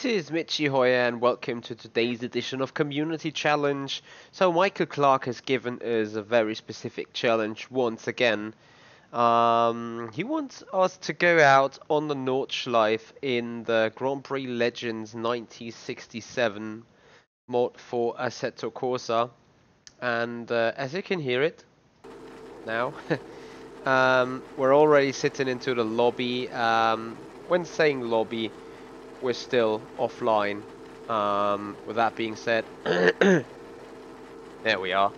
This is Michi Hoyer and welcome to today's edition of Community Challenge. So Michael Clark has given us a very specific challenge once again. He wants us to go out on the Nordschleife in the Grand Prix Legends 1967 mod for Assetto Corsa. And as you can hear it now, we're already sitting into the lobby. When saying lobby, we're still offline. With that being said, there we are.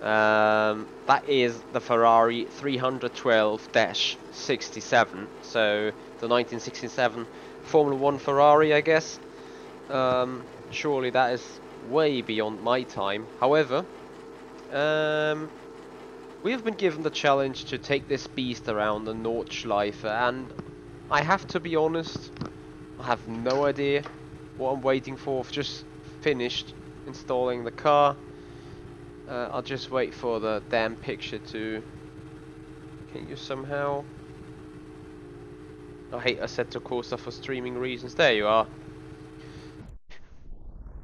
That is the Ferrari 312-67, so the 1967 Formula 1 Ferrari, I guess. Surely that is way beyond my time. However, we have been given the challenge to take this beast around the Nordschleife, and I have to be honest, I have no idea what I'm waiting for. I've just finished installing the car. I'll just wait for the damn picture to... Can you somehow... I hate Assetto Corsa for streaming reasons. There you are.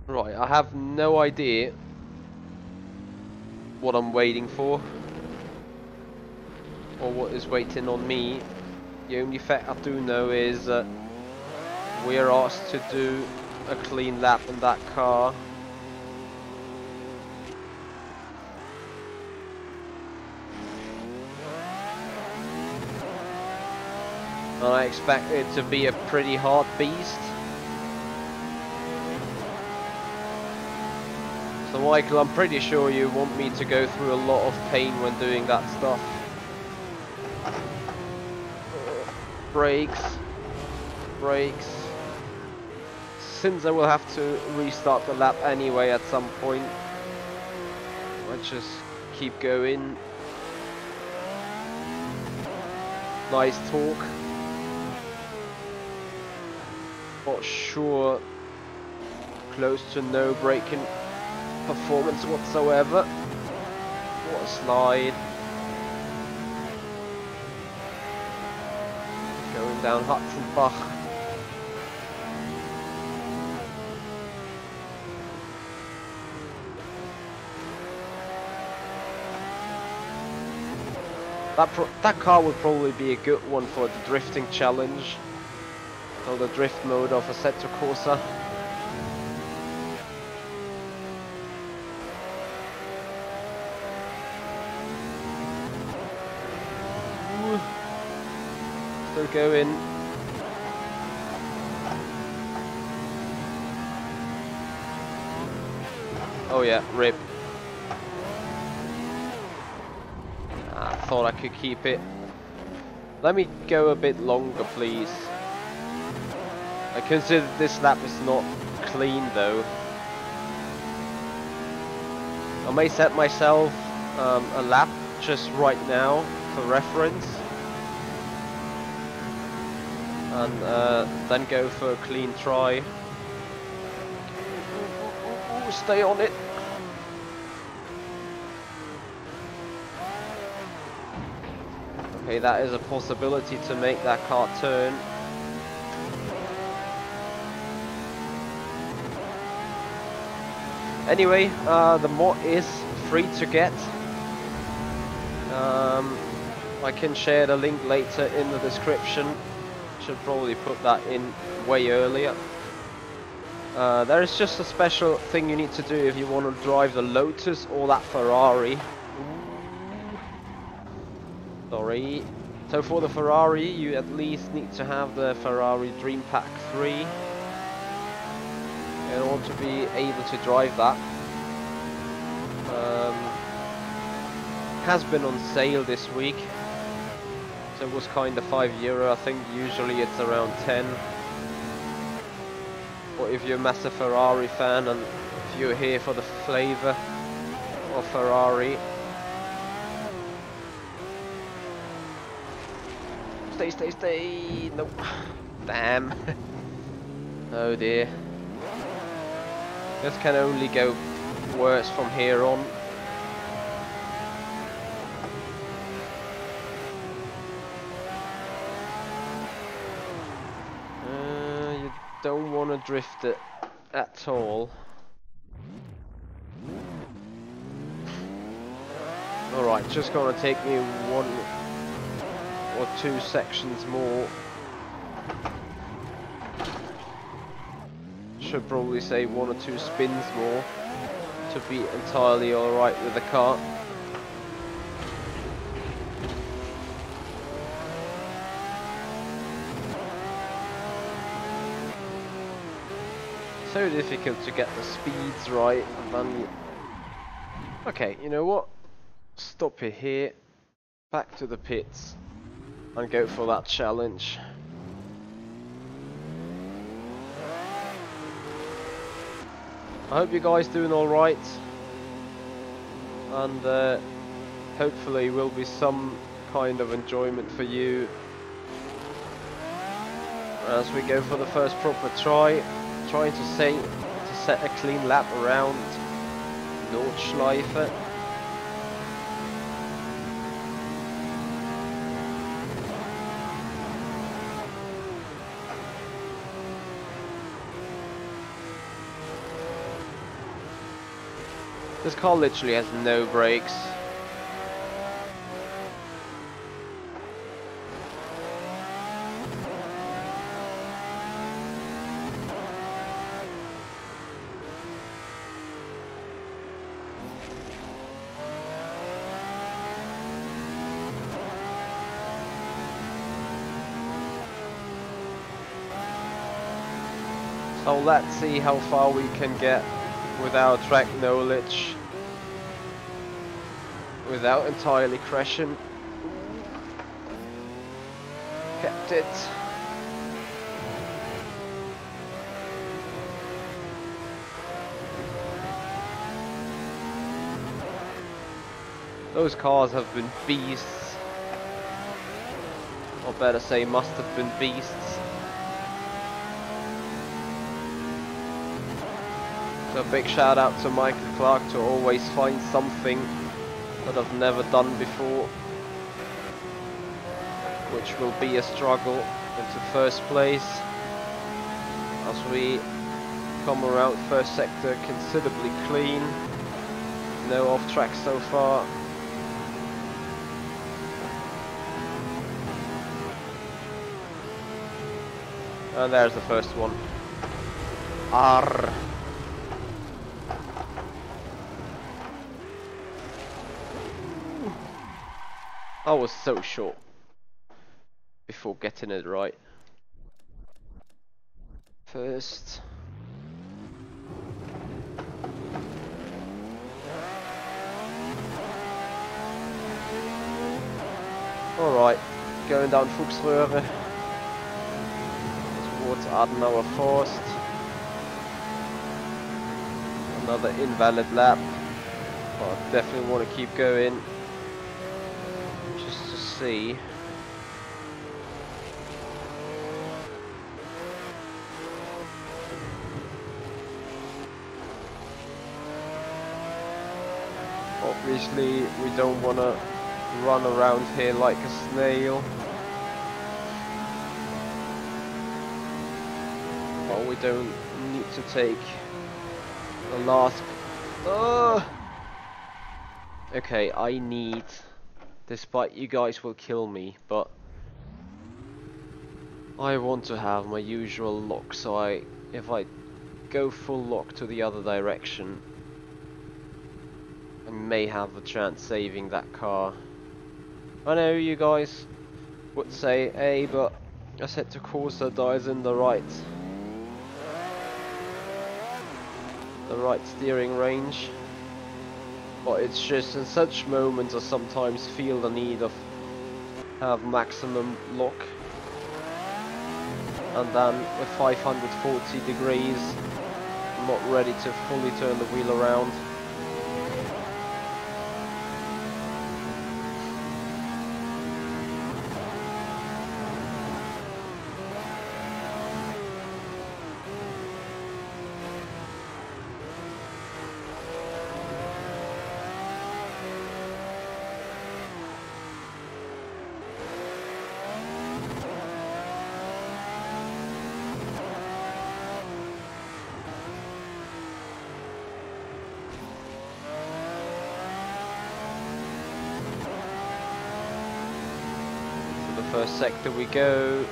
Right, I have no idea what I'm waiting for, or what is waiting on me. The only fact I do know is that we're asked to do a clean lap in that car. And I expect it to be a pretty hard beast. So Michael, I'm pretty sure you want me to go through a lot of pain when doing that stuff. Brakes. Since I will have to restart the lap anyway at some point, I just keep going. Nice torque. Not sure, close to no braking performance whatsoever. What a slide. Going down Hutzenbach. That car would probably be a good one for the drifting challenge, or the drift mode of Assetto Corsa. Still going. Oh yeah, rip. I thought I could keep it. Let me go a bit longer, please. I consider this lap is not clean though. I may set myself a lap just right now for reference, and then go for a clean try. Ooh, stay on it. Okay, that is a possibility to make that car turn. Anyway, the mod is free to get. I can share the link later in the description. Should probably put that in way earlier. There is just a special thing you need to do if you want to drive the Lotus or that Ferrari. Sorry. So for the Ferrari, you at least need to have the Ferrari Dream Pack 3 in order to be able to drive that. Has been on sale this week, so it was kind of €5. I think usually it's around 10. But if you're a massive Ferrari fan and if you're here for the flavour of Ferrari, stay, nope, damn. Oh dear. This can only go worse from here on. You don't want to drift it at all. Alright, just gonna take me 1 or 2 sections more. Should probably say 1 or 2 spins more to be entirely alright with the car. So difficult to get the speeds right, and then okay, you know what? Stop it here, back to the pits, and go for that challenge. I hope you guys doing alright, and hopefully will be some kind of enjoyment for you as we go for the first proper try, trying to set a clean lap around Nordschleife. This car literally has no brakes. So let's see how far we can get with our track knowledge without entirely crashing. Kept it. Those cars have been beasts, or better say must have been beasts. So a big shout out to Michael Clark to always find something that I've never done before, which will be a struggle into first place as we come around first sector considerably clean, no off track so far. And there's the first one. Arr. I was so short before getting it right. First. Alright, going down Fuchsröhre towards Adenauer Forst. Another invalid lap, but I definitely want to keep going. Just to see. Obviously we don't want to run around here like a snail. But we don't need to take the last... Okay, I need... Despite you guys will kill me, but I want to have my usual lock, so if I go full lock to the other direction, I may have a chance saving that car. I know you guys would say, hey, but assetto corsa dies in the right steering range. But it's just in such moments I sometimes feel the need of have maximum lock, and then with 540 degrees I'm not ready to fully turn the wheel around. First sector we go.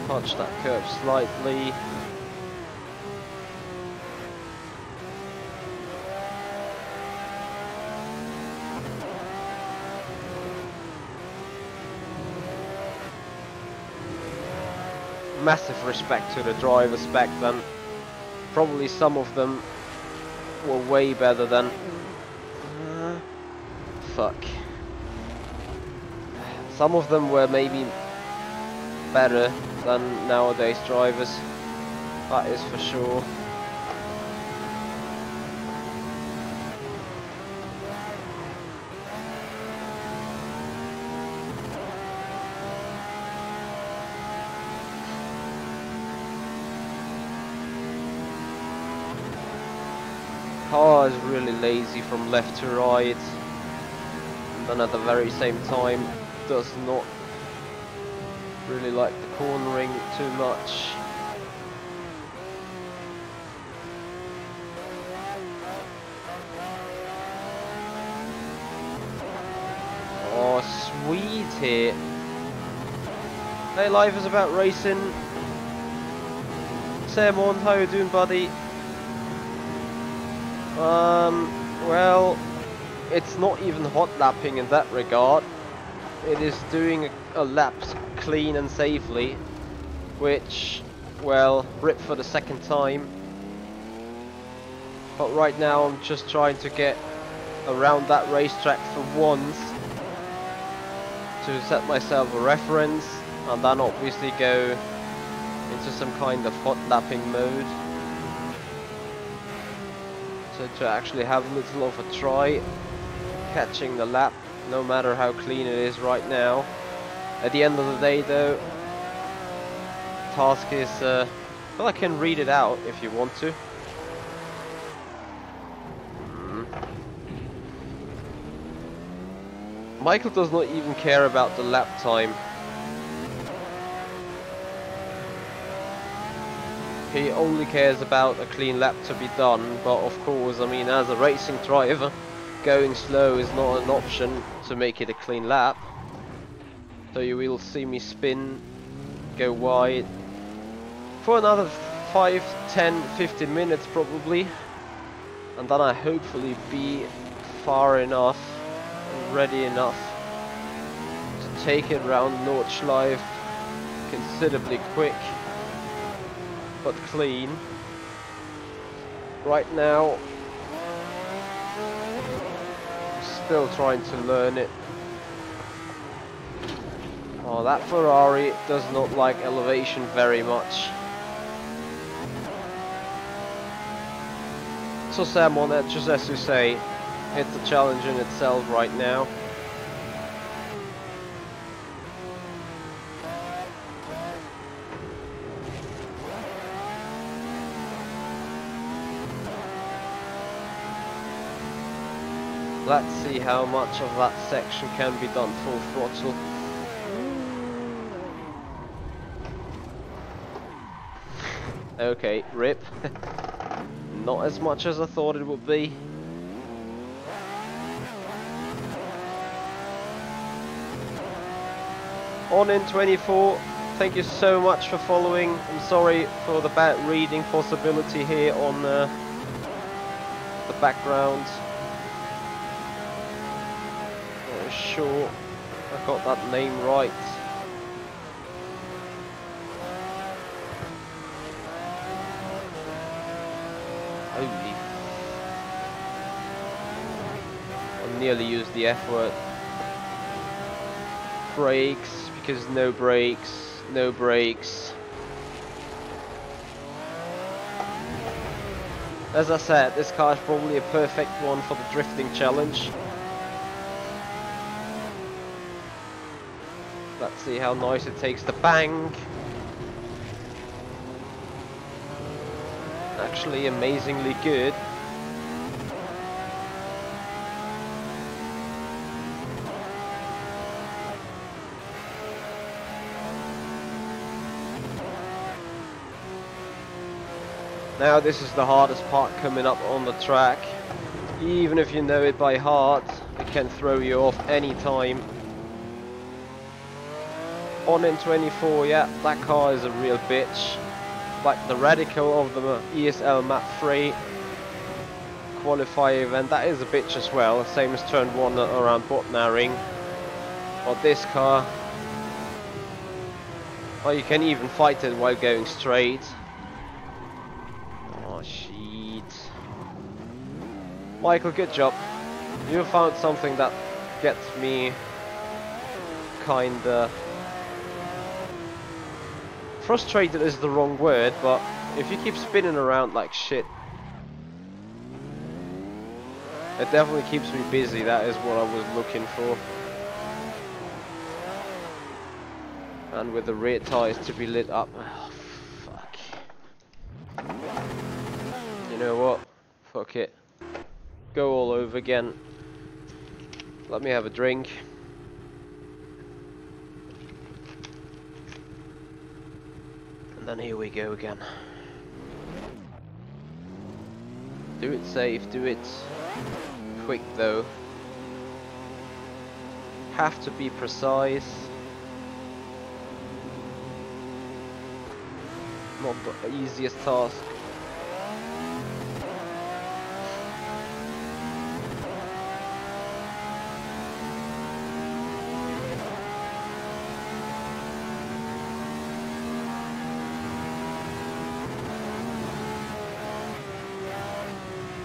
Touch that curve slightly. Massive respect to the drivers back then. Probably some of them were way better than... fuck. Some of them were maybe better than nowadays drivers. That is for sure. Car is really lazy from left to right, and then at the very same time does not really like the cornering too much. Oh, sweet hit. Hey, life is about racing. Simon, how you doing, buddy? Well, it's not even hot lapping in that regard. It is doing a lap clean and safely, which, well, rip for the second time. But right now I'm just trying to get around that racetrack for once to set myself a reference, and then obviously go into some kind of hot lapping mode. So to actually have a little of a try catching the lap, no matter how clean it is right now. At the end of the day though, task is, well, I can read it out if you want to. Michael does not even care about the lap time. He only cares about a clean lap to be done, but of course, I mean, as a racing driver, going slow is not an option to make it a clean lap. So you will see me spin, go wide, for another 5, 10, 15 minutes probably, and then I hopefully be far enough and ready enough to take it around Nordschleife considerably quick but clean. Right now I'm still trying to learn it. Oh, that Ferrari does not like elevation very much. So Sam, on that, just as you say, it's a challenge in itself right now. Let's see how much of that section can be done full throttle. Okay, rip. Not as much as I thought it would be. On in 24, thank you so much for following. I'm sorry for the bad reading possibility here on the background. Not sure I got that name right. Holy. I nearly used the F word. Brakes, because no brakes, no brakes. As I said, this car is probably a perfect one for the drifting challenge. Let's see how nice it takes the bang. Actually amazingly good. Now this is the hardest part coming up on the track, even if you know it by heart, can throw you off any time. On in 24, yeah, that car is a real bitch. Like the Radical of the ESL Map 3 qualifier event, that is a bitch as well, same as turn 1 around Botnaring. But this car, oh, you can even fight it while going straight. Oh shit. Michael, good job. You found something that gets me kinda frustrated is the wrong word, but if you keep spinning around like shit, it definitely keeps me busy. That is what I was looking for. And with the rear tires to be lit up. Oh, fuck. You know what? Fuck it. Go all over again. Let me have a drink. And then here we go again. Do it safe, do it quick though. Have to be precise. Not the easiest task.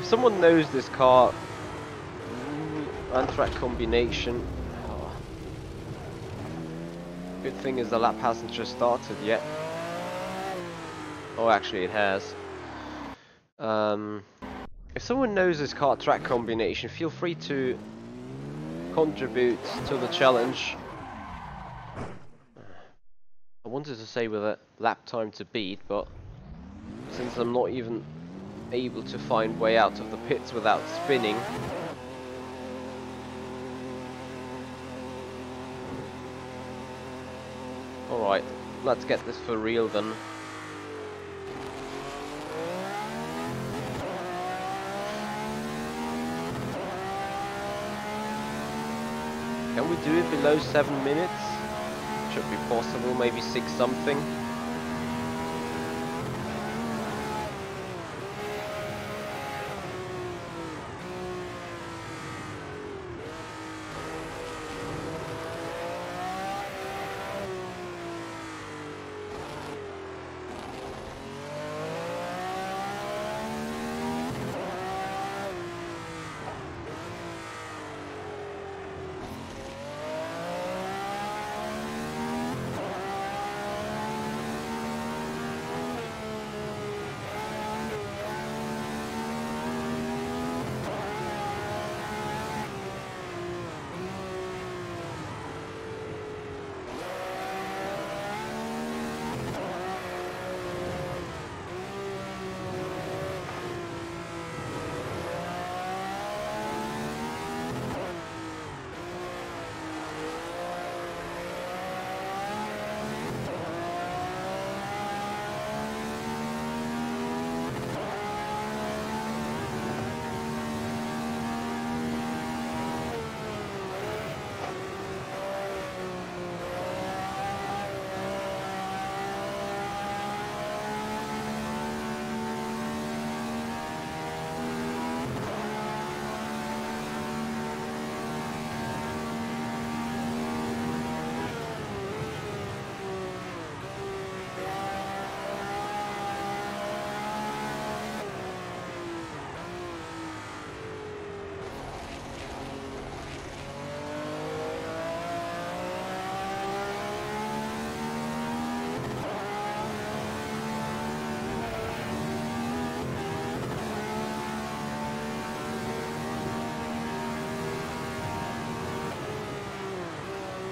Someone knows this car and track combination. Oh. Good thing is the lap hasn't just started yet. Oh, actually it has. If someone knows this car track combination, feel free to contribute to the challenge. I wanted to say with a lap time to beat, but since I'm not even able to find way out of the pits without spinning. Alright, let's get this for real then. Can we do it below 7 minutes? Should be possible, maybe 6 something.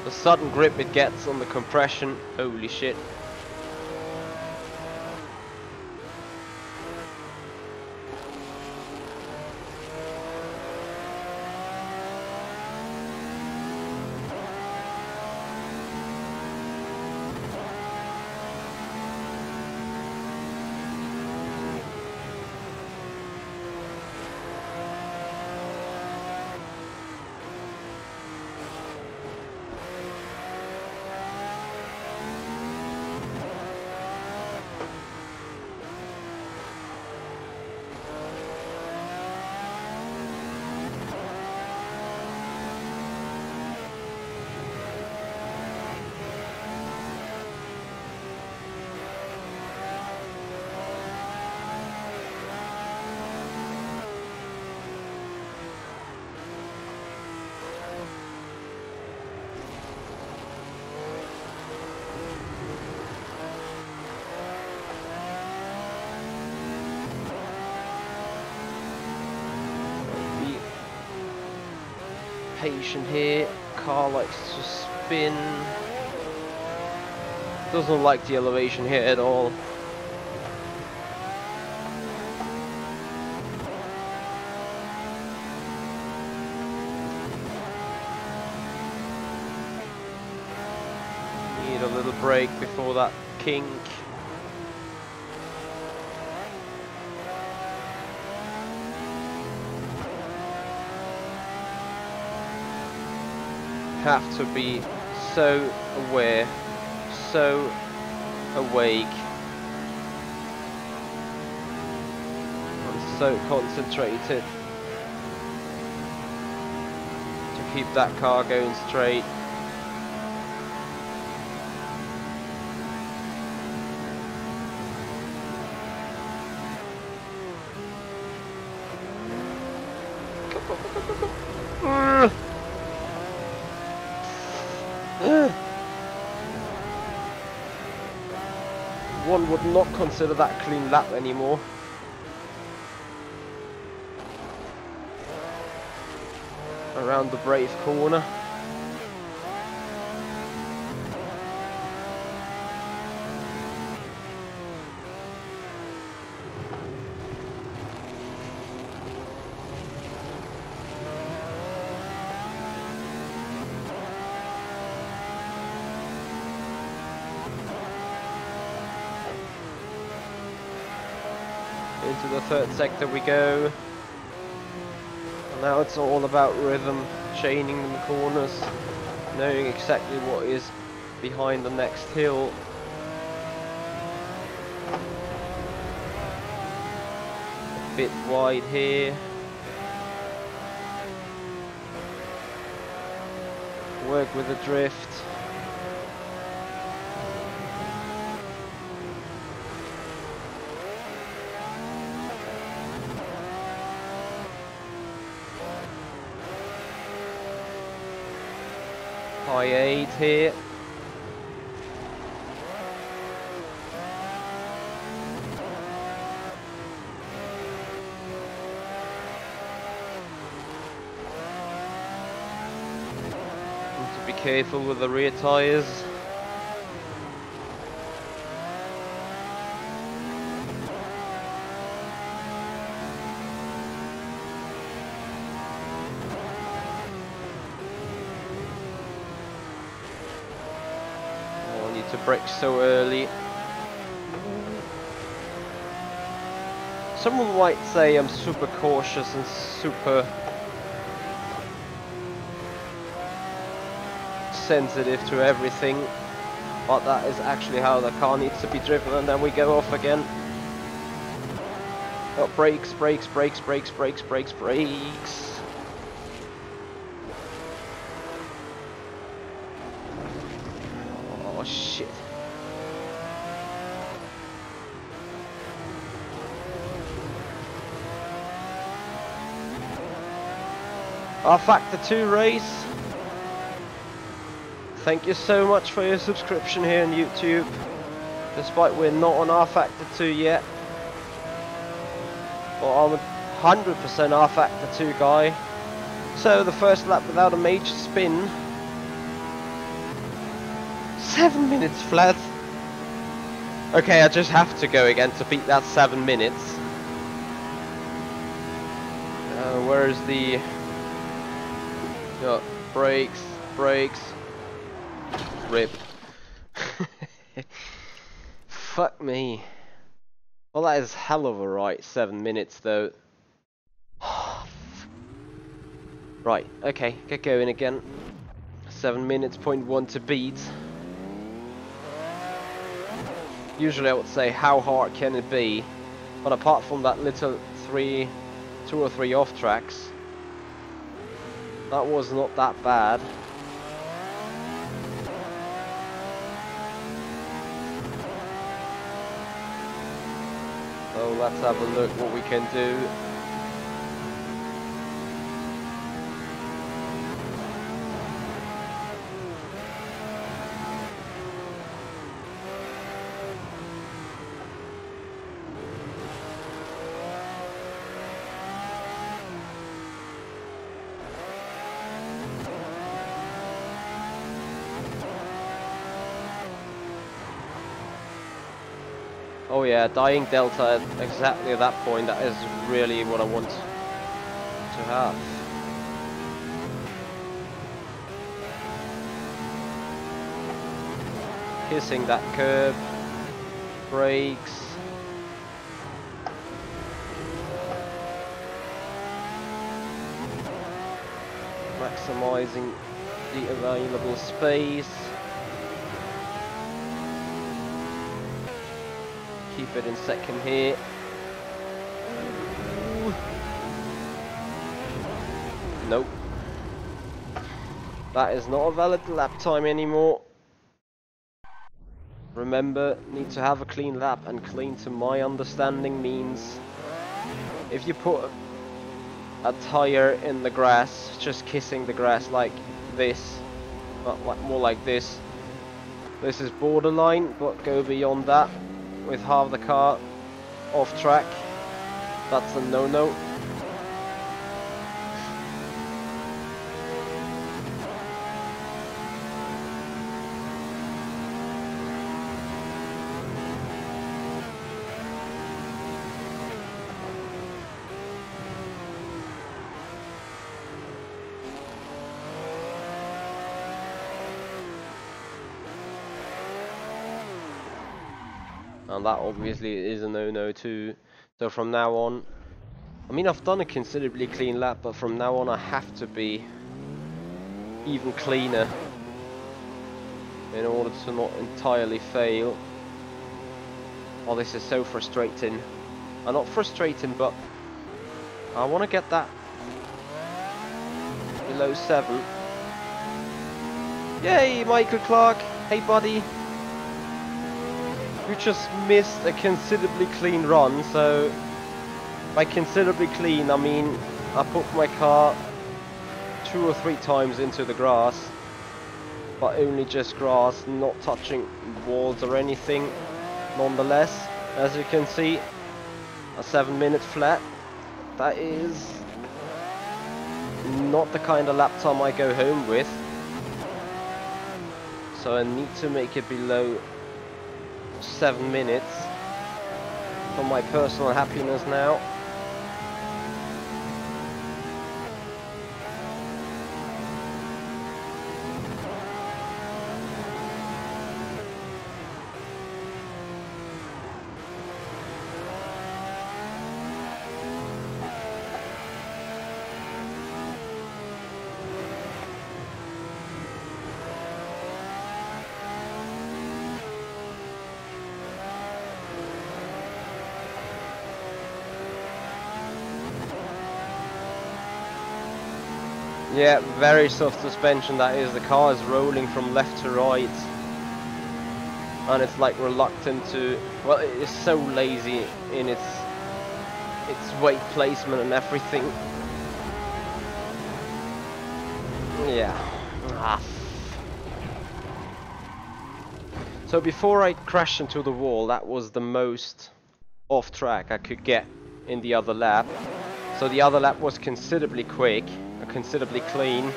The sudden grip it gets on the compression, holy shit. patient here. Car likes to spin. Doesn't like the elevation here at all. Need a little break before that kink. Have to be so aware, so awake, and so concentrated to keep that car going straight. One would not consider that a clean lap anymore. Around the brave corner. Into the third sector we go. And now it's all about rhythm, chaining the corners, knowing exactly what is behind the next hill. A bit wide here. Work with the drift. High 8 here. Need to be careful with the rear tyres. To brake so early. Someone might say I'm super cautious and super sensitive to everything, but that is actually how the car needs to be driven, and then we go off again. Oh, brakes, brakes, brakes, brakes, brakes, brakes, brakes. Oh shit. Our Factor 2 race. Thank you so much for your subscription here on YouTube. Despite we're not on R Factor 2 yet. Well, I'm a 100% R Factor 2 guy. So the first lap without a major spin. 7 minutes flat. Okay, I just have to go again to beat that 7 minutes. Where is the... brakes, brakes. Rip. Fuck me. Well, that is hell of a ride. 7 minutes though. Right, okay, get going again. 7 minutes, 0.1 to beat. Usually I would say how hard can it be, but apart from that little 2 or 3 off tracks, that was not that bad. So let's have a look what we can do. yeah, dying delta at exactly that point, that is really what I want to have. Kissing that curb, brakes. Maximizing the available space. Keep it in second here. Ooh. Nope. That is not a valid lap time anymore. Remember, need to have a clean lap, and clean to my understanding means if you put a tire in the grass, just kissing the grass like this, more like this. This is borderline, but go beyond that with half the car off track. That's a no-no. And that obviously is a no-no too. So from now on, I mean, I've done a considerably clean lap, but from now on I have to be even cleaner in order to not entirely fail. Oh, this is so frustrating. Not frustrating, but I want to get that below 7. Yay, Michael Clark! Hey buddy! You just missed a considerably clean run, so by considerably clean I mean I put my car 2 or 3 times into the grass, but only just grass, not touching walls or anything. Nonetheless, as you can see, a 7-minute flat. That is not the kind of lap time I go home with, so I need to make it below 7 minutes for my personal happiness now. Yeah, very soft suspension that is. The car is rolling from left to right, and it's like reluctant to, well, it is so lazy in its weight placement and everything. Yeah. So before I crashed into the wall, that was the most off track I could get in the other lap. So the other lap was considerably quick, considerably clean.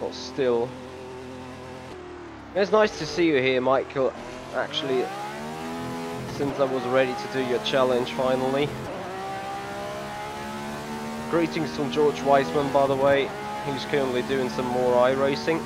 But still, it's nice to see you here, Michael. Actually, since I was ready to do your challenge finally. Greetings from George Weissman, by the way. He's currently doing some more iRacing.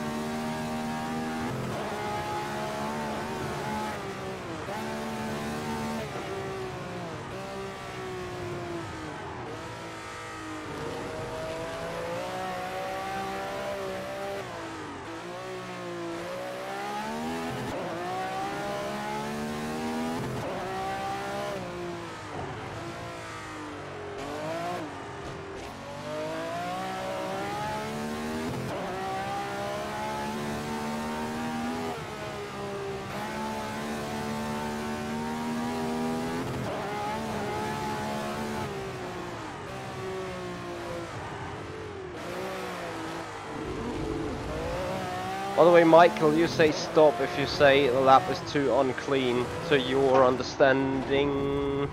By the way, Michael, you say stop if you say the lap is too unclean, to your understanding.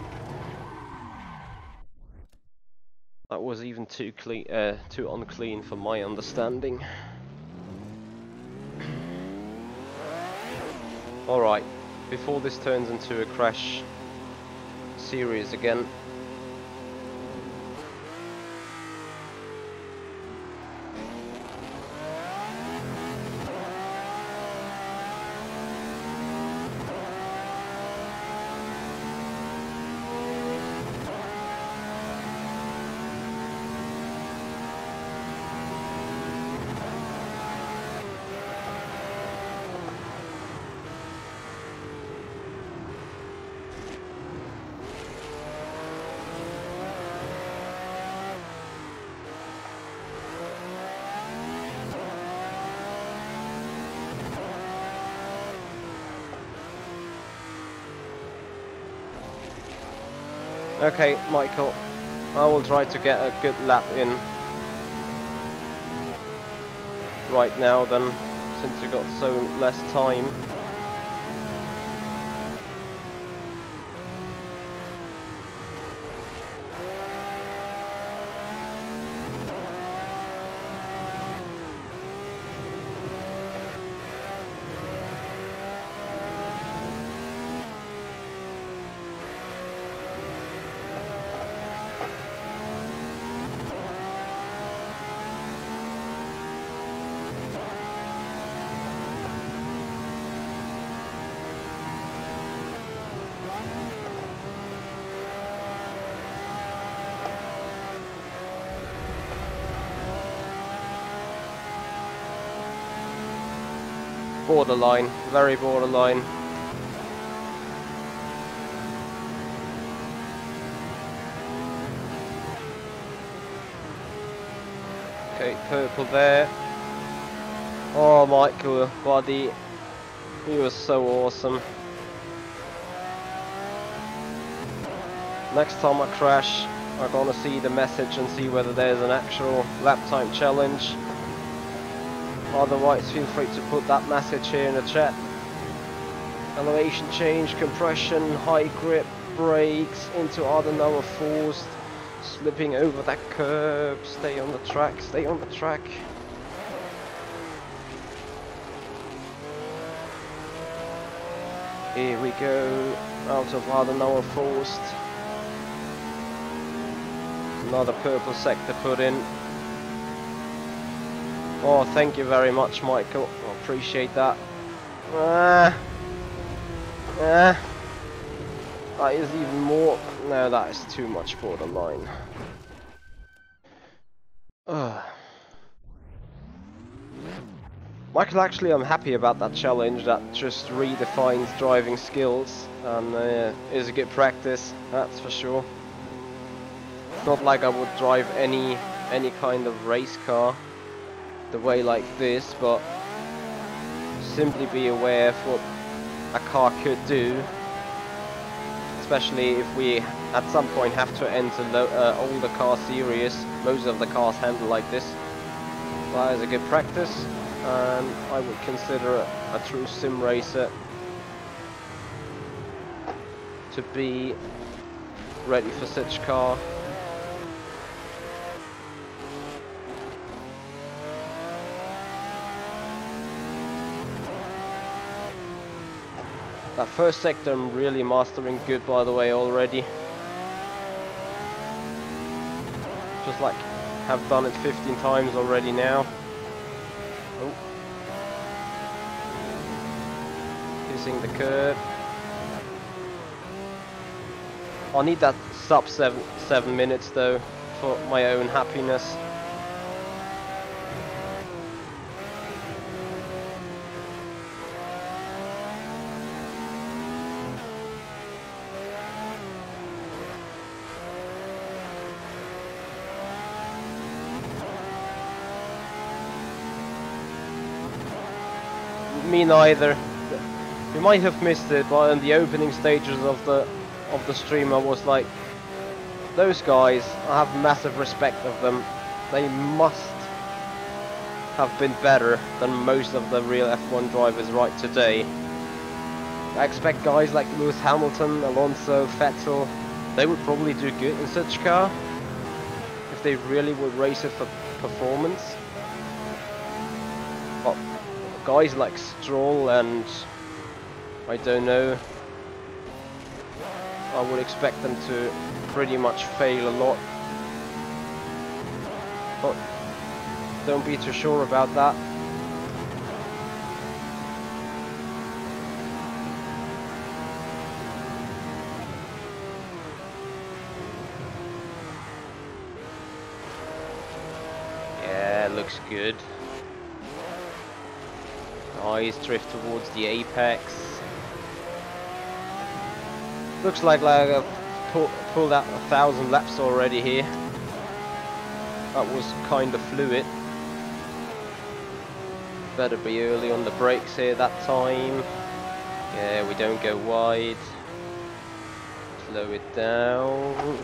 That was even too unclean for my understanding. Alright, before this turns into a crash series again. Okay, Michael, I will try to get a good lap in right now then, since you got so less time. Borderline, very borderline. Okay, purple there. Oh, Michael, buddy, he was so awesome. Next time I crash, I'm gonna see the message and see whether there's an actual lap time challenge. Otherwise, feel free to put that message here in the chat. Elevation change, compression, high grip, brakes, into other lower forced, slipping over that curb, stay on the track, stay on the track. Here we go, out of other lower forced. Another purple sector put in. Oh, thank you very much, Michael. I appreciate that. That is even more. No, that is too much borderline. Michael, actually, I'm happy about that challenge. That just redefines driving skills and is a good practice. That's for sure. It's not like I would drive any kind of race car the way like this, but simply be aware of what a car could do, especially if we at some point have to enter older car series. Most of the cars handle like this. That is a good practice, and I would consider a true sim racer to be ready for such car. That first sector I'm really mastering good, by the way, already. Just like have done it 15 times already now. Oh. Kissing the curb. I need that sub 7 minutes though for my own happiness. Me neither. You might have missed it, but in the opening stages of the stream I was like, those guys, I have massive respect of them. They must have been better than most of the real F1 drivers right today. I expect guys like Lewis Hamilton, Alonso, Vettel, they would probably do good in such car if they really would race it for performance. But guys like Stroll and I don't know. I would expect them to pretty much fail a lot. But don't be too sure about that. Yeah, looks good. Nice drift towards the apex. Looks like I've pulled out 1,000 laps already here. That was kind of fluid. Better be early on the brakes here that time. Yeah, we don't go wide. Slow it down.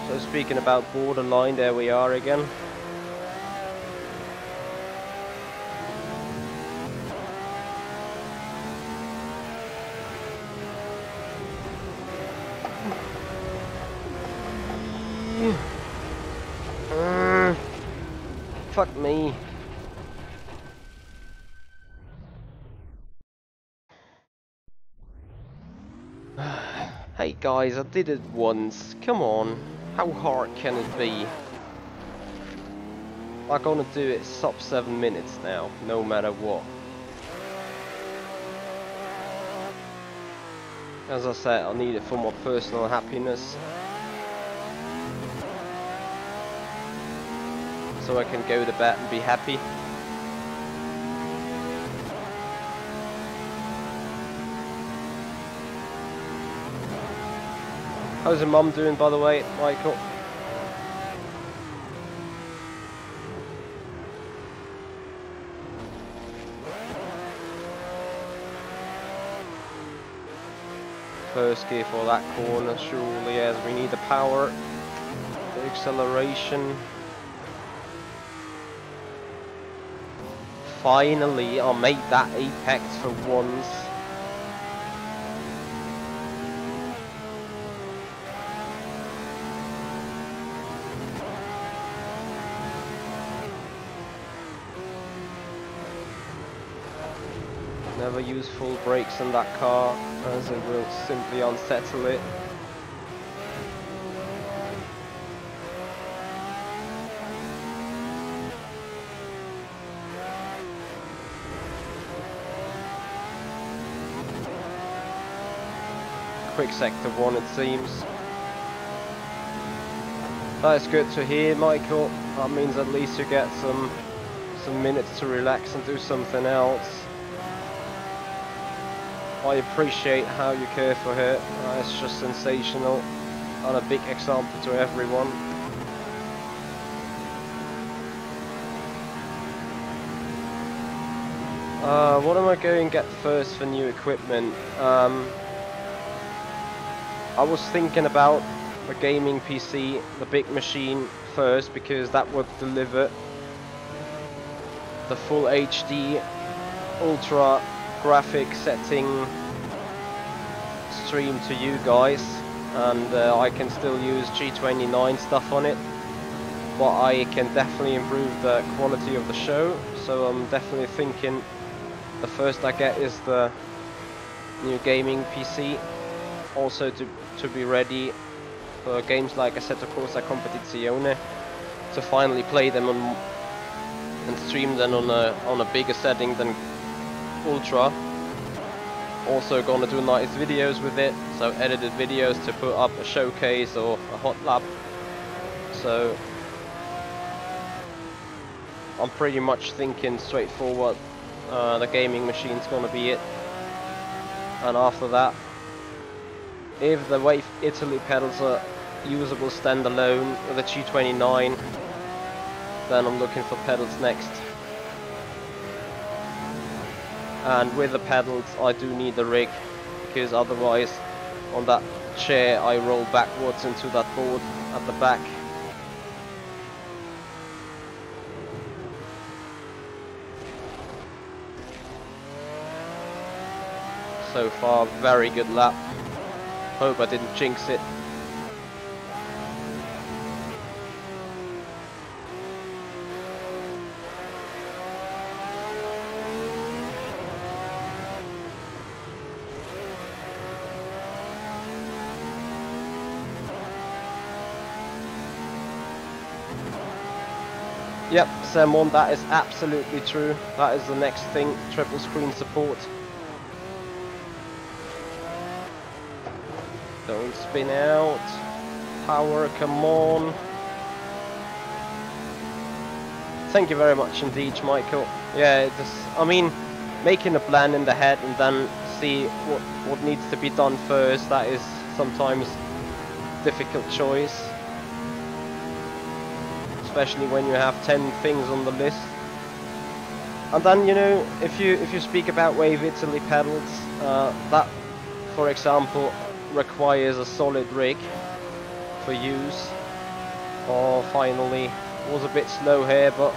So speaking about borderline, there we are again. Fuck me. Hey guys, I did it once. Come on. How hard can it be? I'm gonna do it sub 7 minutes now, no matter what. As I said, I need it for my personal happiness. So I can go to bed and be happy. How's your mum doing, by the way, Michael? First gear for that corner, surely, as we need the power, the acceleration. Finally, I made that apex for once. Never use full brakes on that car, as it will simply unsettle it. Quick sector 1, it seems. That's good to hear, Michael. That means at least you get some minutes to relax and do something else. I appreciate how you care for her. It's just sensational and a big example to everyone. What am I going to get first for new equipment? I was thinking about the gaming PC, the big machine first, because that would deliver the full HD ultra graphic setting stream to you guys, and I can still use G29 stuff on it, but I can definitely improve the quality of the show. So I'm definitely thinking the first I get is the new gaming PC, also to be ready for games like Assetto Corsa Competizione, to finally play them on and stream them on a bigger setting than Ultra. Also gonna do nice videos with it, so edited videos to put up a showcase or a hot lap. So I'm pretty much thinking straightforward, the gaming machine's gonna be it. And after that, if the Wave Italy pedals are usable standalone with a G29, then I'm looking for pedals next. And with the pedals I do need the rig, because otherwise on that chair I roll backwards into that board at the back. So far, very good lap. Hope I didn't jinx it. Yep, Simon, that is absolutely true. That is the next thing, triple screen support. Don't spin out. Power, come on. Thank you very much indeed, Michael. Yeah, I mean, making a plan in the head and then see what needs to be done first, that is sometimes a difficult choice. Especially when you have 10 things on the list. And then, you know, if you speak about Wave Italy pedals, that, for example, requires a solid rig for use. Oh, finally, was a bit slow here, but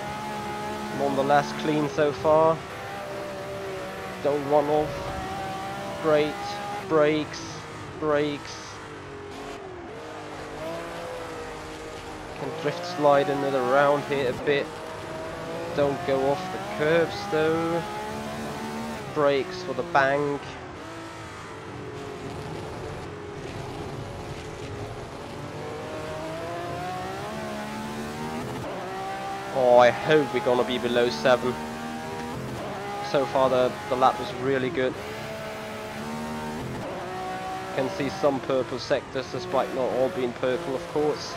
nonetheless clean so far. Don't run off. Great. Brakes. Brakes. Can drift slide another round here a bit. Don't go off the curbs though. Brakes for the bank. Oh, I hope we're gonna be below 7. So far the lap was really good. Can see some purple sectors despite not all being purple, of course.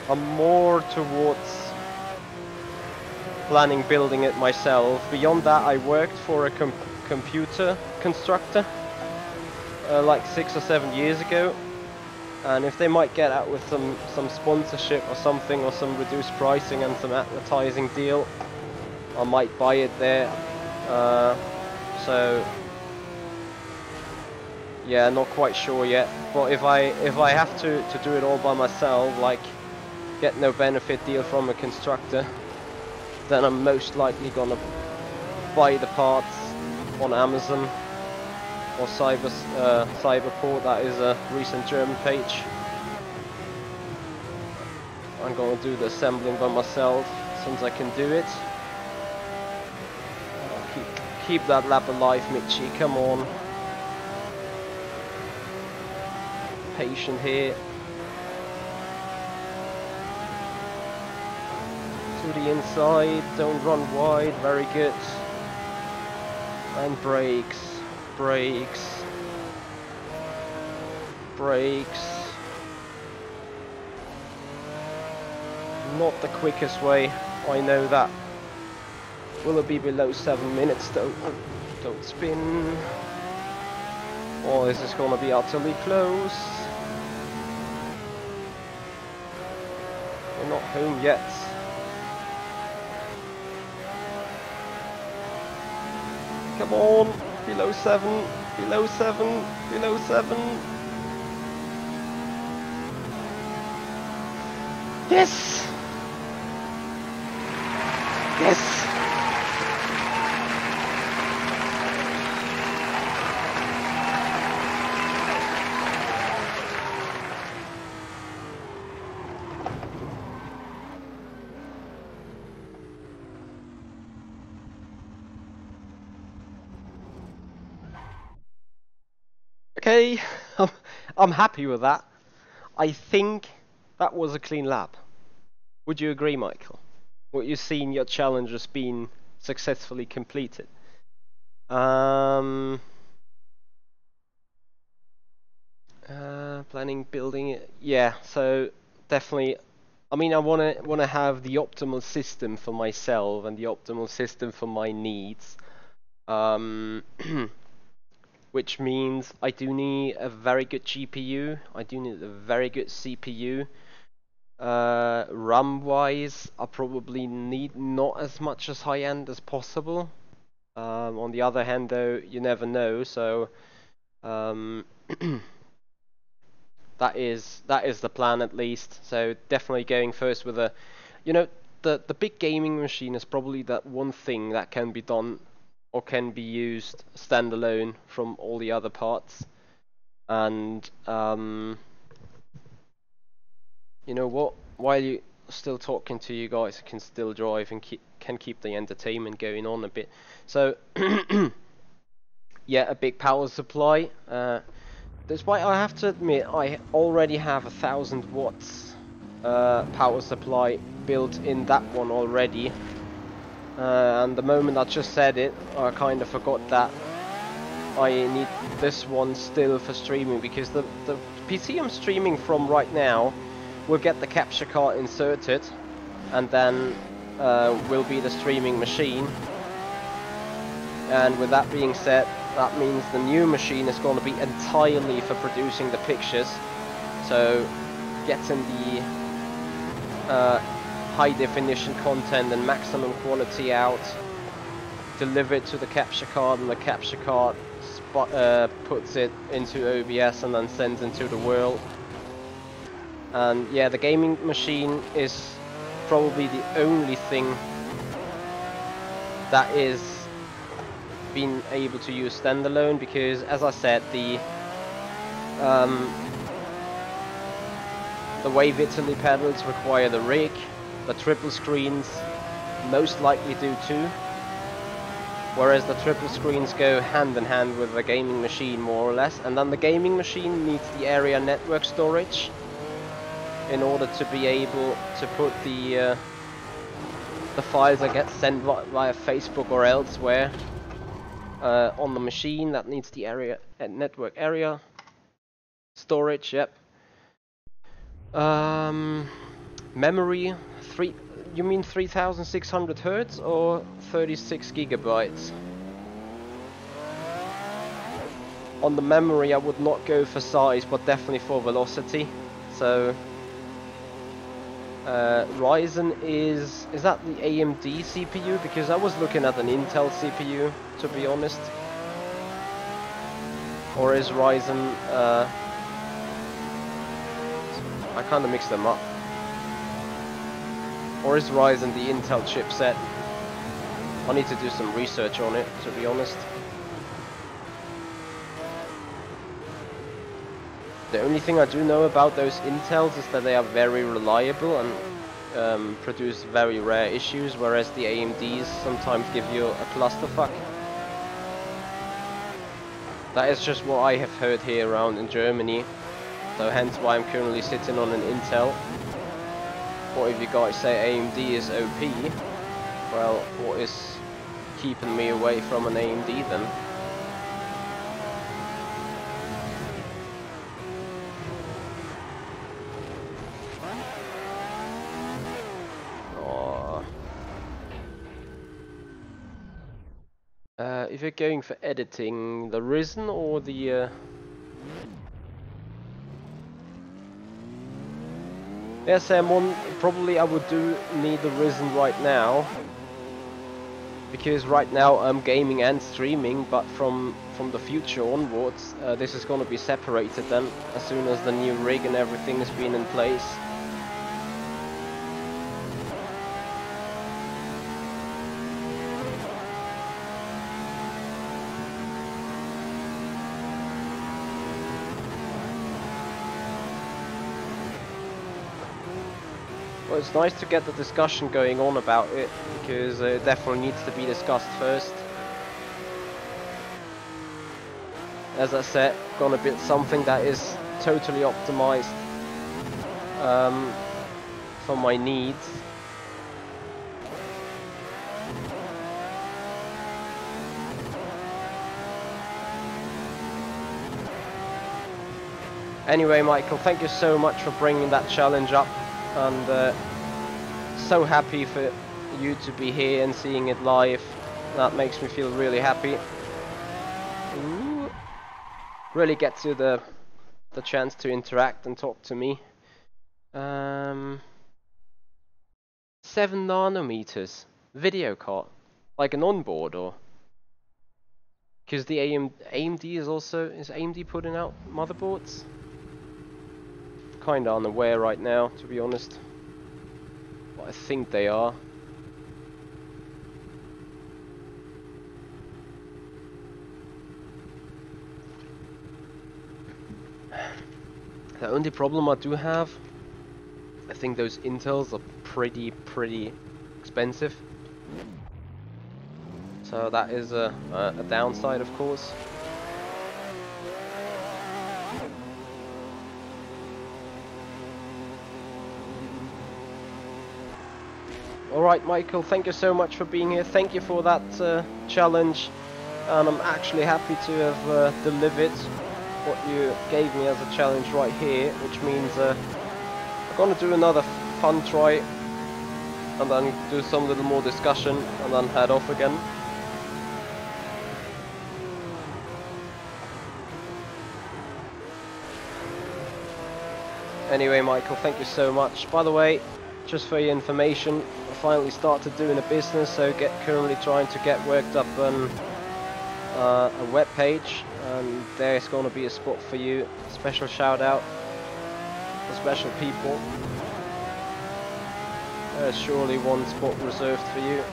I'm more towards planning building it myself. Beyond that, I worked for a computer constructor like 6 or 7 years ago, and if they might get out with some sponsorship or something, or some reduced pricing and some advertising deal, I might buy it there. So yeah, not quite sure yet. But if I have to do it all by myself, like get no benefit deal from a constructor, then I'm most likely gonna buy the parts on Amazon or Cyberport. That is a recent German page. I'm gonna do the assembling by myself since I can do it. Keep that lap alive, Michi. Come on. Patient here. To the inside, don't run wide, very good. And brakes, brakes, brakes. Not the quickest way, I know that. Will it be below 7 minutes though? Don't spin. Oh, this is gonna be utterly close. We're not home yet. Come on, below 7, below 7, below 7. Yes! Yes! Okay, I'm happy with that. I think that was a clean lap. Would you agree, Michael? What you've seen, your challenge has been successfully completed. Planning, building it. Yeah, so definitely. I mean, I wanna have the optimal system for myself and the optimal system for my needs. Which means I do need a very good GPU. I do need a very good CPU. RAM wise, I probably need not as much as high end as possible. On the other hand, though, you never know. So that is the plan at least. So definitely going first with a, you know, the big gaming machine is probably that one thing that can be done or can be used standalone from all the other parts. And you know what? While still talking to you guys, I can still drive and can keep the entertainment going on a bit. So yeah, a big power supply. Despite I have to admit, I already have 1,000 watts power supply built in that one already. And the moment I just said it, I kind of forgot that I need this one still for streaming, because the PC I'm streaming from right now will get the capture card inserted, and then will be the streaming machine. And with that being said, that means the new machine is going to be entirely for producing the pictures. So getting the high definition content and maximum quality out, deliver it to the capture card, and the capture card puts it into OBS and then sends into the world. And yeah, the gaming machine is probably the only thing that is being able to use standalone, because as I said, the Wave Italy pedals require the rig, the triple screens most likely do too, whereas the triple screens go hand in hand with the gaming machine more or less, and then the gaming machine needs the area network storage in order to be able to put the files that get sent via Facebook or elsewhere on the machine. That needs the area network area storage. Yep. Memory, you mean 3600 hertz or 36 gigabytes? On the memory I would not go for size, but definitely for velocity. So Ryzen is that the AMD CPU? Because I was looking at an Intel CPU, to be honest. Or is Ryzen I kind of mixed them up. Or is Ryzen the Intel chipset? I need to do some research on it, to be honest. The only thing I do know about those Intels is that they are very reliable and produce very rare issues, whereas the AMDs sometimes give you a clusterfuck. That is just what I have heard here around in Germany. So hence why I'm currently sitting on an Intel. Or if you guys say AMD is OP, well, what is keeping me away from an AMD then? If you're going for editing, the Ryzen or the SM1, probably I would need the Ryzen right now, because right now I'm gaming and streaming, but from the future onwards this is going to be separated then, as soon as the new rig and everything has been in place. Well, it's nice to get the discussion going on about it, because it definitely needs to be discussed first. As I said, gonna build something that is totally optimized for my needs. Anyway, Michael, thank you so much for bringing that challenge up. And so happy for you to be here and seeing it live. That makes me feel really happy. Ooh. Really get to the chance to interact and talk to me. 7 nanometers video card, like an onboard, or because the AMD is AMD putting out motherboards? Kinda unaware right now, to be honest, but I think they are. The only problem I do have, I think those Intels are pretty expensive. So that is a downside, of course. Alright, Michael, thank you so much for being here. Thank you for that challenge. And I'm actually happy to have delivered what you gave me as a challenge right here, which means I'm gonna do another fun try and then do some little more discussion and then head off again. Anyway, Michael, thank you so much. By the way, just for your information, I finally started doing a business, so currently trying to get worked up on a web page, and there's going to be a spot for you. Special shout out for special people. There's surely one spot reserved for you.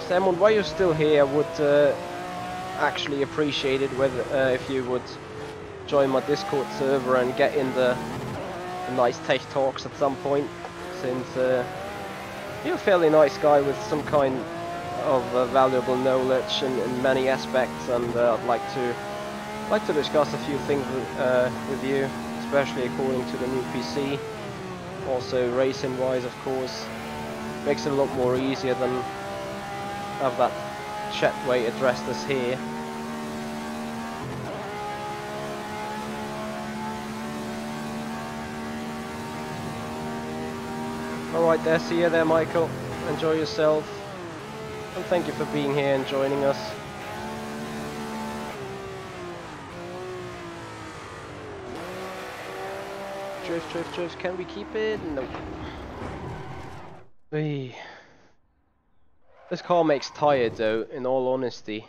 Simon, while you're still here, I would actually appreciate it if you would join my Discord server and get in the nice tech talks at some point, since you're a fairly nice guy with some kind of valuable knowledge in many aspects, and I'd like to discuss a few things with you, especially according to the new PC. Also racing wise, of course, makes it a lot more easier than have that chat way addressed as here. Alright there, see you there, Michael. Enjoy yourself. And thank you for being here and joining us. Drift, can we keep it? Nope. Hey. This car makes tired though, in all honesty.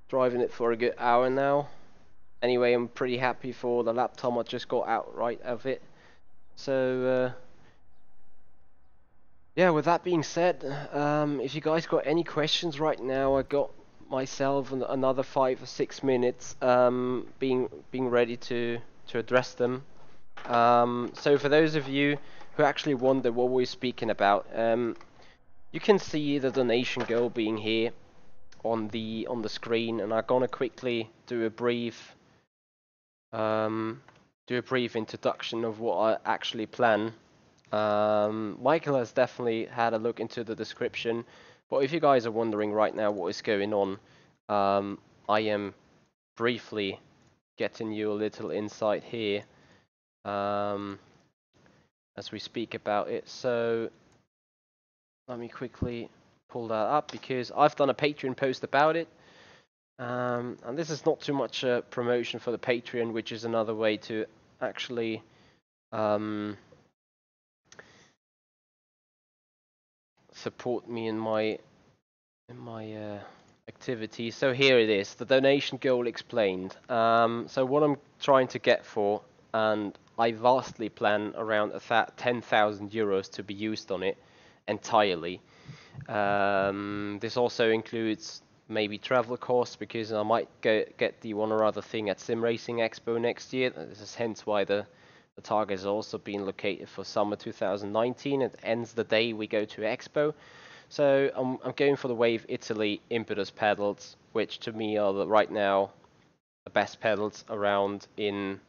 Driving it for a good hour now. Anyway, I'm pretty happy for the lap time I just got outright of it. So, yeah, with that being said, if you guys got any questions right now, I got myself another 5 or 6 minutes being ready to address them. So for those of you who actually wonder what we're speaking about, you can see the donation goal being here on the screen, and I'm gonna quickly do a brief introduction of what I actually plan. Michael has definitely had a look into the description, but if you guys are wondering right now what is going on, I am briefly getting you a little insight here as we speak about it. So let me quickly pull that up, because I've done a Patreon post about it, and this is not too much promotion for the Patreon, which is another way to actually support me in my activities. So here it is, the donation goal explained. So what I'm trying to get for, and I vastly plan around 10,000 euros to be used on it entirely. This also includes maybe travel costs, because I might get the one or other thing at Simracing Expo next year. This is hence why the target has also been located for summer 2019. It ends the day we go to Expo. So I'm going for the Wave Italy Impetus pedals, which to me are right now the best pedals around in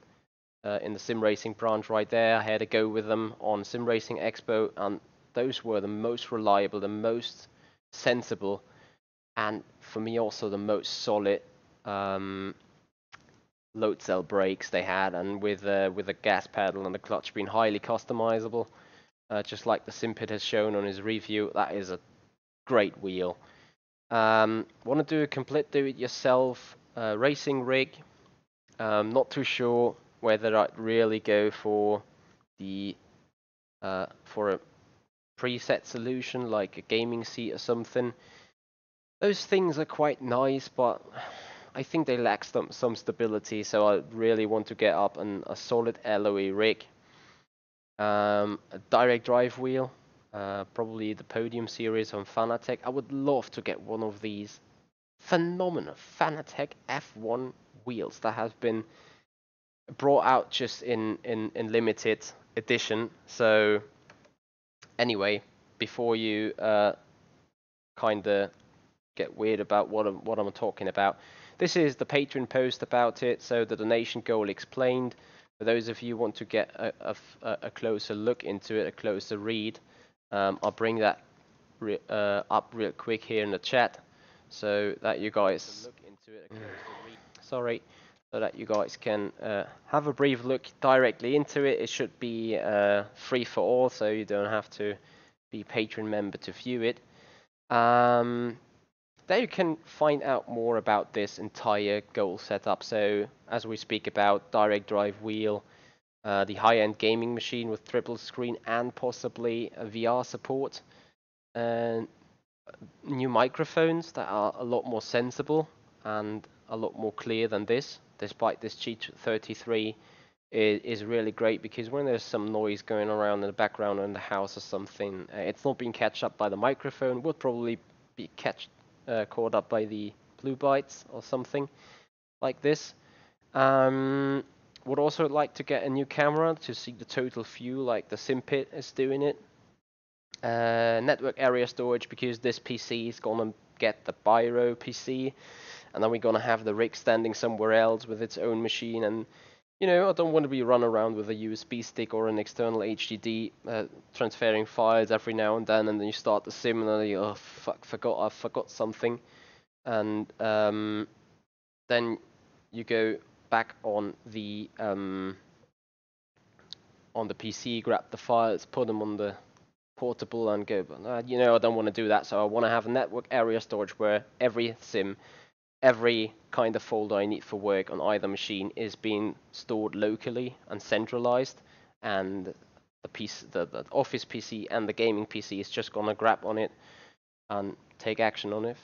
the Simracing branch right there. I had a go with them on Simracing Expo, and those were the most reliable, the most sensible, and for me also the most solid load cell brakes they had, and with the gas pedal and the clutch being highly customizable, just like the Simpet has shown on his review. That is a great wheel. Want to do a complete do-it-yourself racing rig. Not too sure whether I'd really go for a preset solution like a gaming seat or something. Those things are quite nice, but I think they lack some stability, so I really want to get up on a solid alloy rig. A direct drive wheel, probably the Podium series on Fanatec. I would love to get one of these phenomenal Fanatec F1 wheels that have been brought out just in limited edition. So anyway, before you kind of get weird about what I'm talking about, this is the Patreon post about it. So the donation goal explained. For those of you who want to get a closer look into it, a closer read, I'll bring that up real quick here in the chat, so that you guys sorry, so that you guys can have a brief look directly into it. It should be free for all, so you don't have to be Patreon member to view it. There you can find out more about this entire goal setup. So as we speak about direct drive wheel, the high-end gaming machine with triple screen and possibly a VR support, and new microphones that are a lot more sensible and a lot more clear than this, despite this G33 is really great, because when there's some noise going around in the background or in the house or something, it's not being catched up by the microphone, would probably be caught up by the blue bytes or something like this. Would also like to get a new camera to see the total view like the Simpit is doing it. Network area storage, because this PC is gonna get the Biro PC, and then we're gonna have the rig standing somewhere else with its own machine. And you know, I don't want to be run around with a USB stick or an external HDD transferring files every now and then you start the sim and then you, oh fuck, I forgot something, and then you go back on the PC, grab the files, put them on the portable and go, you know, I don't want to do that. So I want to have a network area storage where every sim, every kind of folder I need for work on either machine is being stored locally and centralized, and the office PC and the gaming PC is just gonna grab on it and take action on it.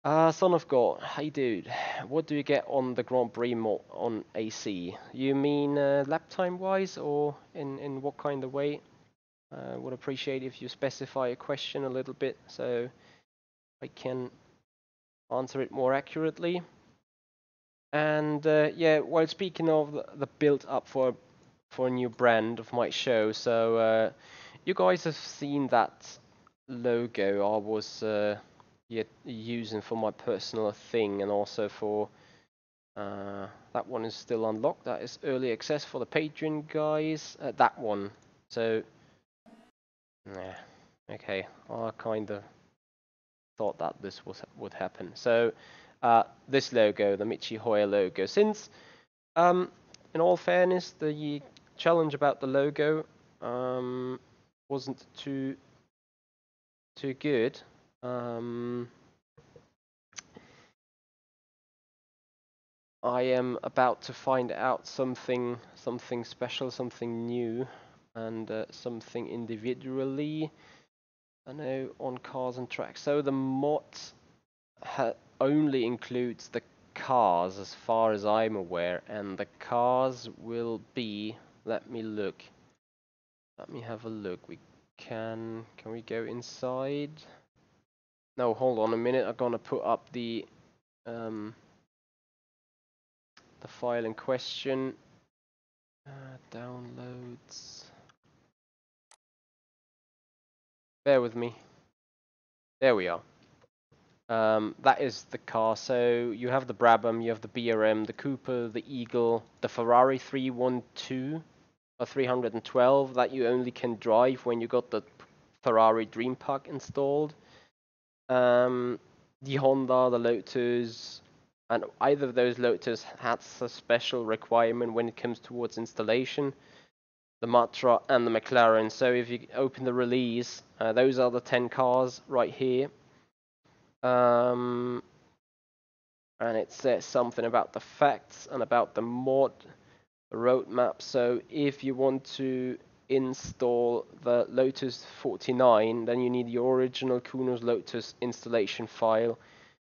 Son of God, hey dude, what do you get on the Grand Prix mod on AC? You mean lap time wise, or in what kind of way? Would appreciate if you specify a question a little bit so I can answer it more accurately. And yeah, while speaking of the build up for a new brand of my show, so you guys have seen that logo I was using for my personal thing, and also for that one is still unlocked. That is early access for the Patreon guys. That one. So yeah, okay. I kind of thought that this would happen. So this logo, the Michi Hoya logo. Since in all fairness, the challenge about the logo wasn't too good. I am about to find out something special, something new, and something individually, I know, on cars and tracks. So the mod only includes the cars as far as I'm aware, and the cars will be, let me have a look. Can we go inside? No, hold on a minute. I'm gonna put up the file in question. Downloads. Bear with me. There we are. That is the car. So you have the Brabham, you have the BRM, the Cooper, the Eagle, the Ferrari 312 or 312 that you only can drive when you got the Ferrari Dream Pack installed. The Honda, the Lotus, and either of those Lotus has a special requirement when it comes towards installation. The Matra and the McLaren. So if you open the release, those are the 10 cars right here. And it says something about the facts and about the mod roadmap. So if you want to install the Lotus 49, then you need the original Kuno's Lotus installation file,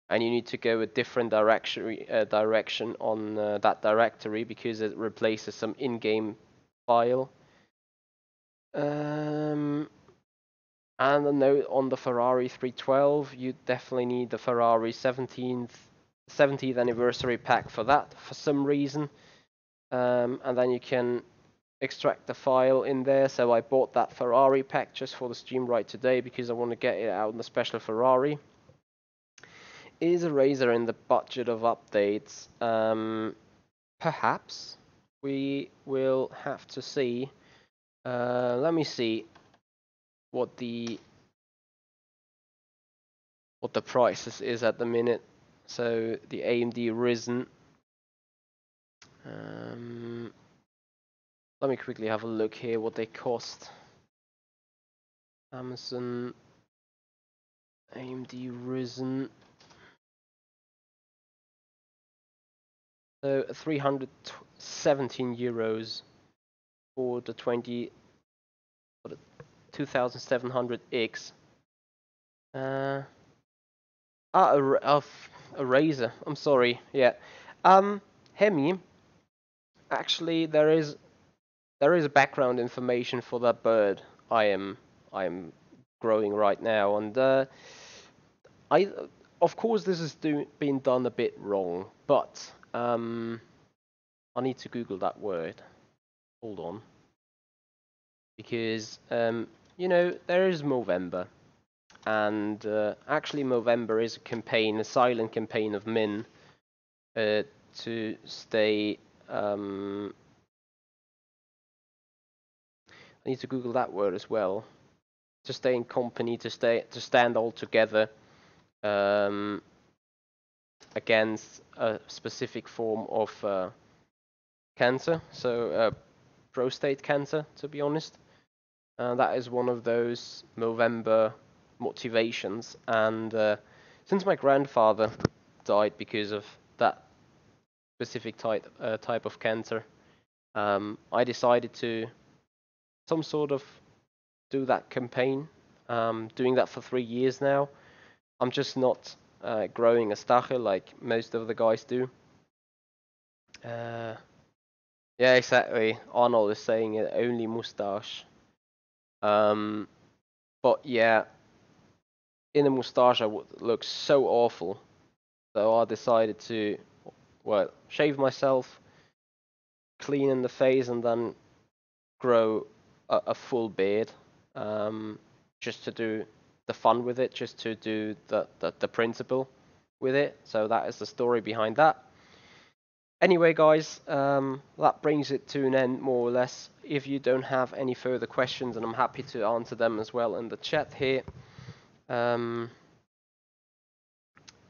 and you need to go a different direction on that directory, because it replaces some in-game file. And a note on the Ferrari 312, you definitely need the Ferrari 70th anniversary pack for that for some reason. And then you can extract the file in there. So I bought that Ferrari pack just for the stream right today because I want to get it out in the special Ferrari. Is a Razer in the budget of updates? Perhaps. We will have to see. Let me see what the prices is at the minute. So the AMD Ryzen. Let me quickly have a look here what they cost. Amazon AMD Ryzen. So 317 euros for the 2700X. A Razer. I'm sorry. Yeah. Hemi. Actually, there is a background information for that bird I am growing right now, and of course this is being done a bit wrong, but I need to Google that word. Hold on, because you know, there is Movember, and actually Movember is a campaign, a silent campaign of Min to stay. I need to Google that word as well. To stay in company, to stand all together against a specific form of cancer, so prostate cancer, to be honest. That is one of those Movember motivations, and since my grandfather died because of that specific type of cancer, I decided to some sort of do that campaign. Doing that for 3 years now. I'm just not growing a stachel like most of the guys do. Yeah, exactly. Arnold is saying it, only mustache. But yeah, in a mustache I would look so awful. So I decided to, well, shave myself, clean in the face, and then grow a full beard. Just to do the fun with it, just to do the principle with it. So that is the story behind that. Anyway, guys, that brings it to an end, more or less. If you don't have any further questions, and I'm happy to answer them as well in the chat here.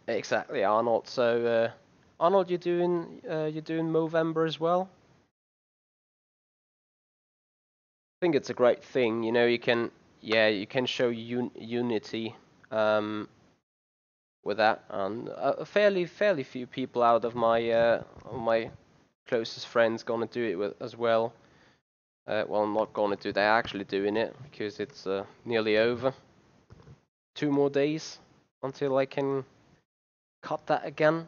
Exactly, Arnold. So, Arnold, you're doing Movember as well. I think it's a great thing. You know, you can show unity with that, and fairly few people out of my closest friends gonna do it with as well. Well, not gonna do. They're actually doing it because it's nearly over. 2 more days until I can cut that again.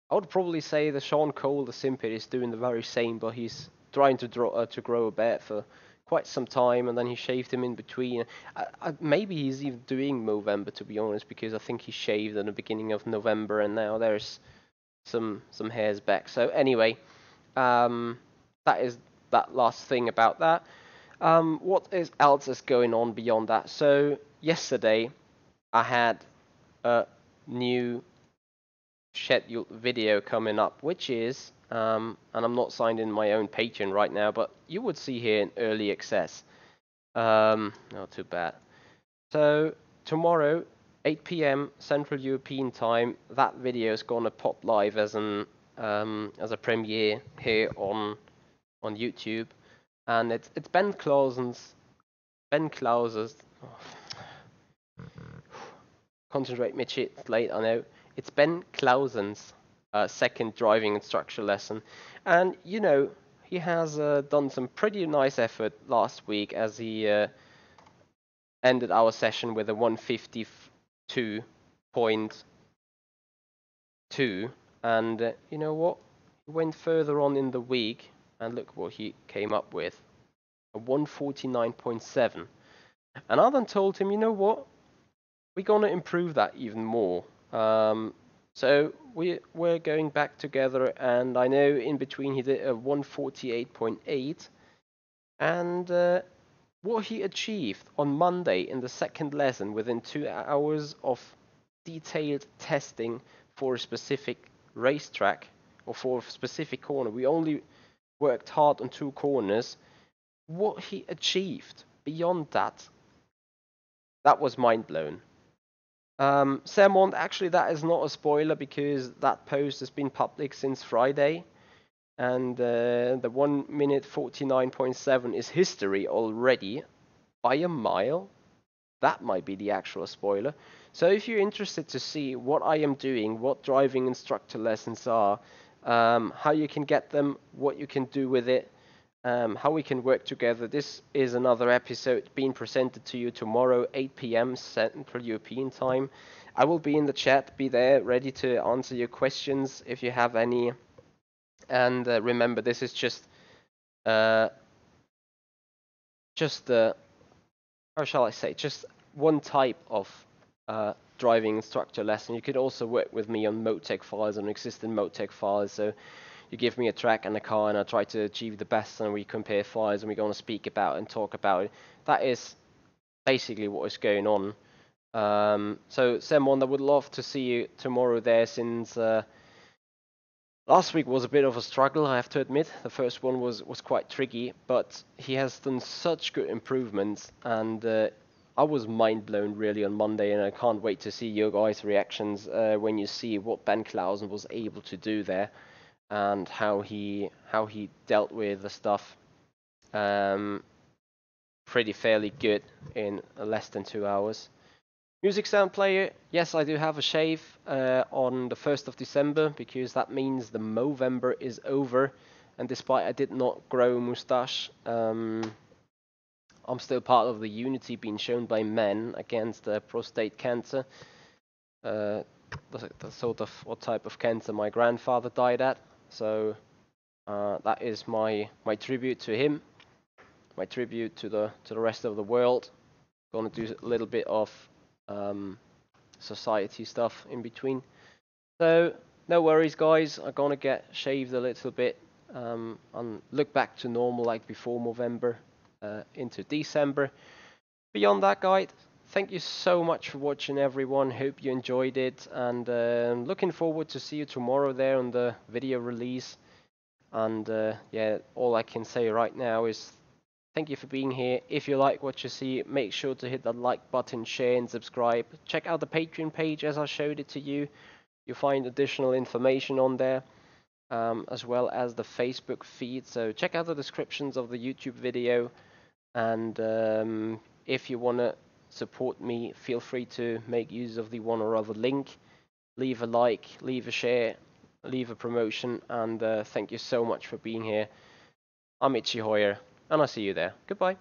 I would probably say the Sean Cole, the Simpet, is doing the very same, but he's trying to grow a beard for quite some time, and then he shaved him in between. Maybe he's even doing Movember, to be honest, because I think he shaved at the beginning of November, and now there's some hairs back. So anyway, that is that last thing about that. What else is going on beyond that? So yesterday I had a new scheduled video coming up, which is, and I'm not signed in my own Patreon right now, but you would see here in early access. Not too bad. So tomorrow, 8 p.m. Central European time, that video is gonna pop live as a premiere here on YouTube, and it's Ben Clausen's. Oh, concentrate, Michi. It's late, I know. It's Ben Clausen's second driving instructor lesson, and you know he has done some pretty nice effort last week as he ended our session with a 152.2, and you know what? He went further on in the week, and look what he came up with, a 149.7. And I then told him, you know what, we're gonna improve that even more. So we're going back together, and I know in between he did a 148.8, and what he achieved on Monday in the second lesson within 2 hours of detailed testing for a specific racetrack or for a specific corner. We only worked hard on 2 corners. What he achieved beyond that, that was mind blown. Sermont, actually, that is not a spoiler because that post has been public since Friday, and the 1 minute 49.7 is history already by a mile. That might be the actual spoiler. So if you're interested to see what I am doing, what driving instructor lessons are, how you can get them, what you can do with it, how we can work together, this is another episode being presented to you tomorrow, 8 p.m. Central European Time. I will be in the chat, be there, ready to answer your questions if you have any. And remember, this is just how shall I say, just one type of driving instructor lesson. You could also work with me on Motec files, on existing Motec files. So you give me a track and a car, and I try to achieve the best, and we compare files, and we're going to speak about and talk about it. That is basically what is going on. So Semon, I would love to see you tomorrow there, since last week was a bit of a struggle, I have to admit. The first one was quite tricky, but he has done such good improvements, and I was mind blown really on Monday, and I can't wait to see your guys' reactions when you see what Ben Clausen was able to do there, and how he dealt with the stuff pretty fairly good in less than 2 hours. Music sound player, yes, I do have a shave on the 1st of December, because that means the Movember is over, and despite I did not grow a moustache, I'm still part of the unity being shown by men against prostate cancer. The sort of what type of cancer my grandfather died at. So that is my tribute to him, my tribute to the rest of the world. Gonna do a little bit of society stuff in between. So no worries, guys. I'm gonna get shaved a little bit and look back to normal like before November into December. Beyond that, guys, thank you so much for watching, everyone. Hope you enjoyed it, and looking forward to see you tomorrow there on the video release. And yeah, all I can say right now is thank you for being here. If you like what you see, make sure to hit that like button, share and subscribe. Check out the Patreon page as I showed it to you. You'll find additional information on there, as well as the Facebook feed. So check out the descriptions of the YouTube video. And if you want to support me, feel free to make use of the one or other link. Leave a like, leave a share, leave a promotion, and thank you so much for being here. I'm Michi Hoyer, and I'll see you there. Goodbye.